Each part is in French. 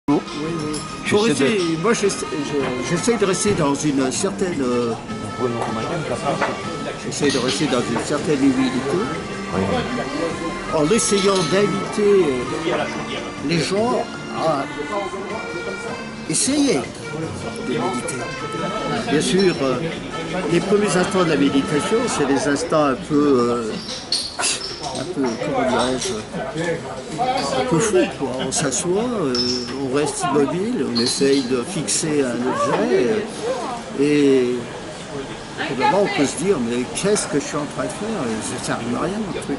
Oui, oui. Moi, j'essaie de rester dans une certaine. J'essaie de rester dans une certaine humilité, en essayant d'inviter les gens à essayer de méditer. Bien sûr, les premiers instants de la méditation, c'est des instants un peu, comment dirais-je, un peu fou, quoi. On s'assoit, on reste immobile, on essaye de fixer un objet et probablement on peut se dire mais qu'est-ce que je suis en train de faire? Ça n'arrive à rien, mon truc.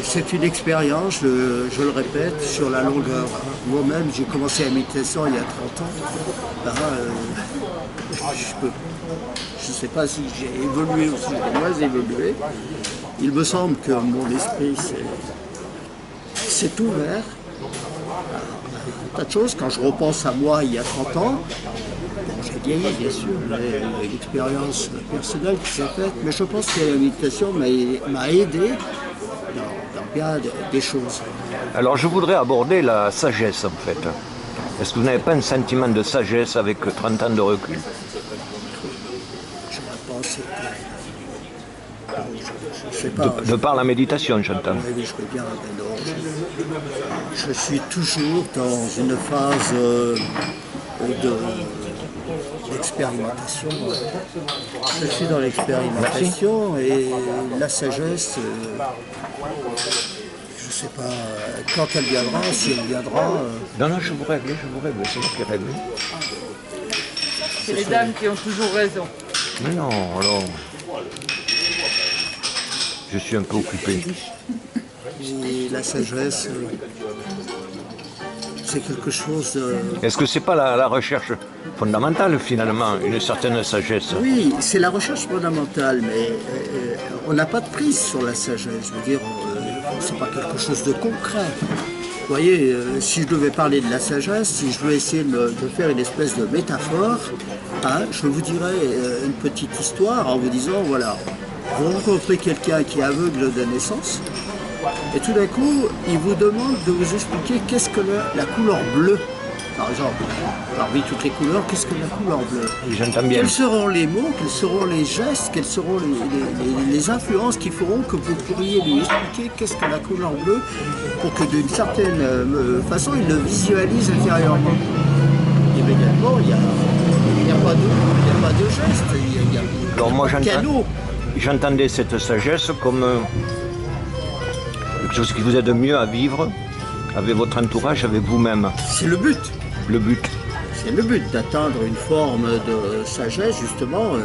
C'est une expérience, je le répète, sur la longueur. Moi-même, j'ai commencé la méditation il y a 30 ans. Je ne sais pas si j'ai évolué ou si j'ai moins évolué. Il me semble que mon esprit s'est ouvert à un tas de choses. Quand je repense à moi il y a 30 ans, j'ai vieilli bien sûr, mais l'expérience personnelle qui s'est faite, mais je pense que la méditation m'a aidé dans bien des choses. Alors je voudrais aborder la sagesse en fait. Est-ce que vous n'avez pas un sentiment de sagesse avec 30 ans de recul? Je sais pas. De par la méditation, j'entends. Oui, je veux bien. Je suis toujours dans une phase d'expérimentation. Je suis dans l'expérimentation et la sagesse, je ne sais pas quand elle viendra, si elle viendra. Non, je vous règle, c'est moi qui règle. C'est les dames qui ont toujours raison. Mais non, alors. Je suis un peu occupé. Et la sagesse, c'est quelque chose de... Est-ce que c'est pas la recherche fondamentale finalement, une certaine sagesse? Oui, c'est la recherche fondamentale, mais on n'a pas de prise sur la sagesse. Je veux dire, c'est pas quelque chose de concret. Vous voyez, si je devais parler de la sagesse, si je devais essayer de faire une espèce de métaphore, je vous dirais une petite histoire en vous disant, voilà, vous rencontrez quelqu'un qui est aveugle de naissance, et tout d'un coup, il vous demande de vous expliquer qu'est-ce que la couleur bleue, par exemple. Parmi toutes les couleurs, qu'est-ce que la couleur bleue? J'entends bien. Quels seront les mots, quels seront les gestes, quelles seront les influences qui feront que vous pourriez lui expliquer qu'est-ce que la couleur bleue pour que d'une certaine façon, il le visualise intérieurement. Immédiatement, il n'y a pas de geste, il y a Alors moi, canot. j'entendais cette sagesse comme quelque chose qui vous aide mieux à vivre avec votre entourage, avec vous-même. C'est le but. Le but. C'est le but d'atteindre une forme de sagesse, justement.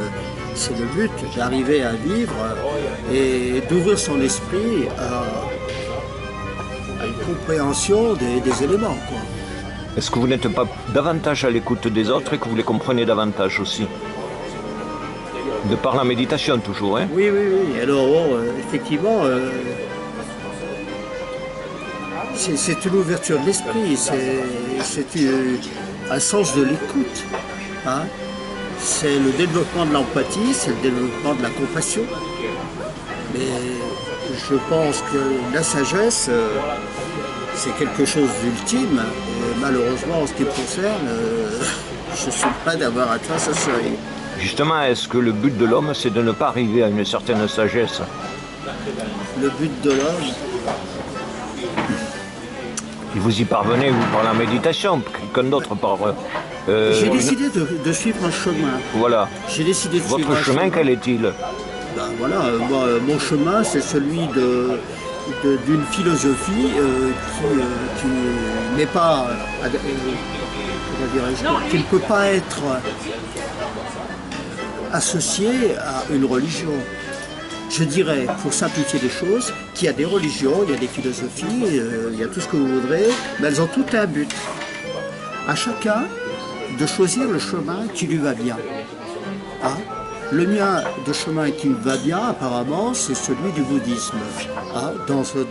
C'est le but d'arriver à vivre et d'ouvrir son esprit à une compréhension des éléments, quoi. Est-ce que vous n'êtes pas davantage à l'écoute des autres et que vous les comprenez davantage aussi? De par la méditation toujours, hein? Oui. Alors, effectivement, c'est une ouverture de l'esprit, c'est un sens de l'écoute. C'est le développement de l'empathie, c'est le développement de la compassion. Mais je pense que la sagesse, c'est quelque chose d'ultime. Et malheureusement, en ce qui me concerne, je ne suis pas d'avoir atteint ce seuil. Justement, est-ce que le but de l'homme, c'est de ne pas arriver à une certaine sagesse? Le but de l'homme... Et vous y parvenez, vous, par la méditation, quelqu'un d'autre par... J'ai décidé de suivre un chemin. Voilà. J'ai décidé de suivre Votre un chemin, quel est-il? Ben voilà, mon chemin, c'est celui d'une philosophie qui n'est pas... comment dirais-je, qui ne peut pas être associée à une religion. Je dirais, pour simplifier les choses, qu'il y a des religions, il y a des philosophies, il y a tout ce que vous voudrez, mais elles ont tout un but. À chacun de choisir le chemin qui lui va bien. Le mien de chemin qui me va bien, apparemment, c'est celui du bouddhisme. Dans son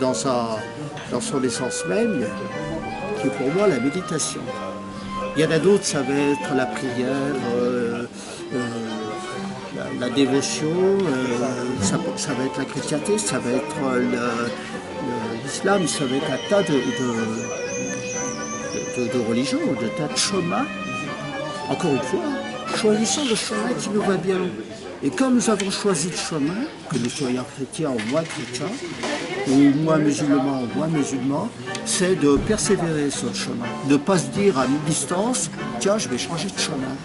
essence même, qui est pour moi la méditation. Il y en a d'autres, ça va être la prière, la dévotion, ça va être la chrétienté, ça va être l'islam, ça va être un tas de religions ou de tas de chemins. Encore une fois, choisissons le chemin qui nous va bien. Et comme nous avons choisi le chemin, que nous soyons chrétiens ou moins chrétiens, ou moins musulmans ou moins musulmans, c'est de persévérer sur le chemin. De ne pas se dire à mi-distance, tiens, je vais changer de chemin.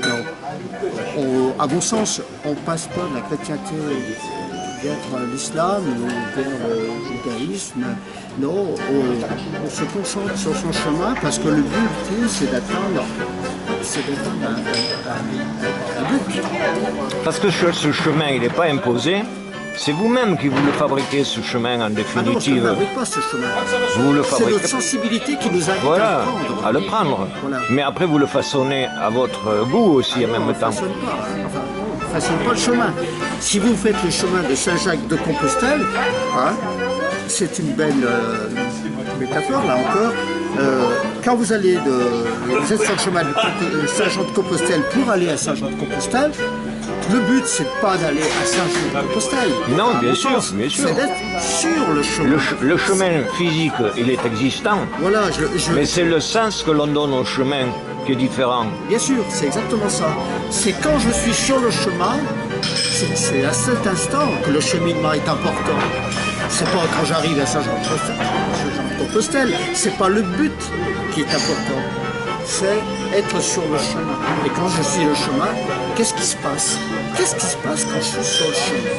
Non. À mon sens, on ne passe pas de la chrétienté vers l'islam ou vers le judaïsme. Non, on se concentre sur son chemin parce que le but, c'est d'atteindre un but. Parce que ce chemin, il n'est pas imposé. C'est vous-même qui vous le fabriquez, ce chemin, en définitive. Ah non, je ne fabrique pas ce chemin. Vous le C'est fabriquez. notre sensibilité qui nous invite Voilà, à à le prendre. le prendre. Voilà. Mais après, vous le façonnez à votre goût aussi, en On même ne temps. façonne pas. Enfin, on ne façonne pas le chemin. Si vous faites le chemin de Saint-Jacques de Compostelle, hein, c'est une belle métaphore, là encore. Quand vous allez vous êtes sur le chemin de Saint-Jean de Compostelle pour aller à Saint-Jean de Compostelle, le but, c'est pas d'aller à Saint-Jean de Compostelle. Non, À bien mon sûr, sens, bien sûr. c'est d'être sur le chemin. Le chemin physique, il est existant. Voilà, Mais c'est le sens que l'on donne au chemin qui est différent. Bien sûr, c'est exactement ça. C'est quand je suis sur le chemin, c'est à cet instant que le cheminement est important. C'est pas quand j'arrive à Saint-Jean-de-Compostelle, c'est pas le but qui est important. C'est être sur le chemin. Et quand je suis le chemin, qu'est-ce qui se passe? Qu'est-ce qui se passe quand je suis sur le chemin?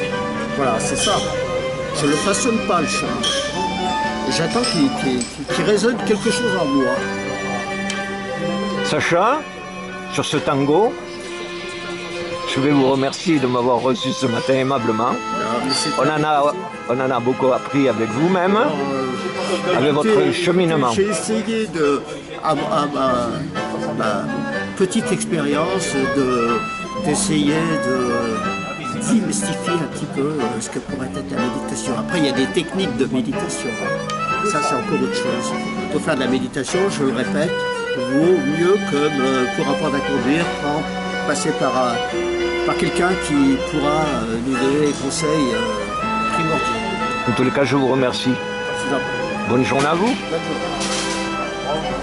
Voilà, c'est ça. Je ne façonne pas le chemin. J'attends qu'il résonne quelque chose en moi. Sacha, sur ce tango, je vais vous remercier de m'avoir reçu ce matin aimablement. On en a beaucoup appris avec vous-même, avec votre cheminement. J'ai essayé à ma petite expérience d'essayer de démystifier un petit peu ce que pourrait être la méditation. Après, il y a des techniques de méditation. Ça, c'est encore autre chose. Pour faire de la méditation, je le répète, vaut mieux comme pour apprendre à conduire, passer par quelqu'un qui pourra nous donner des conseils primordiaux. En tous les cas, je vous remercie. Bonne journée à vous. Bonne journée.